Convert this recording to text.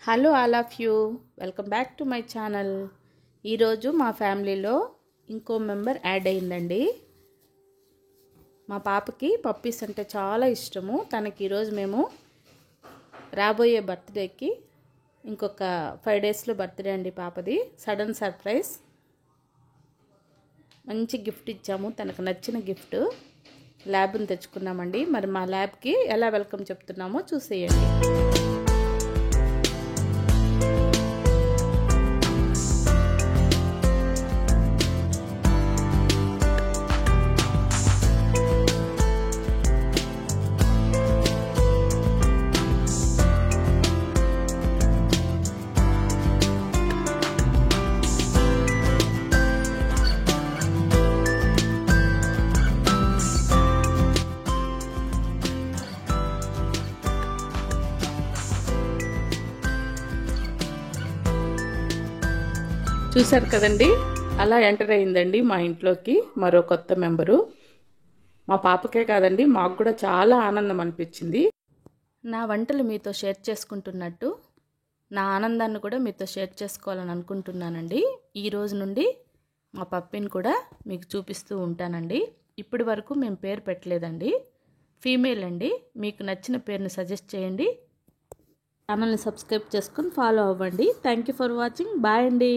Hello all of you, welcome back to my channel. ఈరోజు మా ఫ్యామిలీలో ఇంకో మెంబర్ యాడ్ అయిందండి. మా పాపకి పప్పీస్ అంటే చాలా ఇష్టము. తనకి ఈరోజు మేము రాబోయే బర్త్డేకి ఇంకొక 5 డేస్లో బర్త్డే అండి పాపది. సడన్ సర్ప్రైజ్, మంచి గిఫ్ట్ ఇచ్చాము. తనకు నచ్చిన గిఫ్ట్ ల్యాబ్ని తెచ్చుకున్నామండి. మరి మా ల్యాబ్కి ఎలా వెల్కమ్ చెప్తున్నామో చూసేయండి. చూసారు కదండి, అలా ఎంటర్ అయిందండి మా ఇంట్లోకి మరో కొత్త మెంబరు. మా పాపకే కాదండి, మాకు కూడా చాలా ఆనందం అనిపించింది. నా వంటలు మీతో షేర్ చేసుకుంటున్నట్టు నా ఆనందాన్ని కూడా మీతో షేర్ చేసుకోవాలని అనుకుంటున్నానండి. ఈ రోజు నుండి మా పప్పిని కూడా మీకు చూపిస్తూ ఉంటానండి. ఇప్పటి వరకు మేము పేరు పెట్టలేదండి, ఫీమేల్ అండి. మీకు నచ్చిన పేరుని సజెస్ట్ చేయండి. ఛానల్ని సబ్స్క్రైబ్ చేసుకొని ఫాలో అవ్వండి. Thank you for watching. Bye అండి.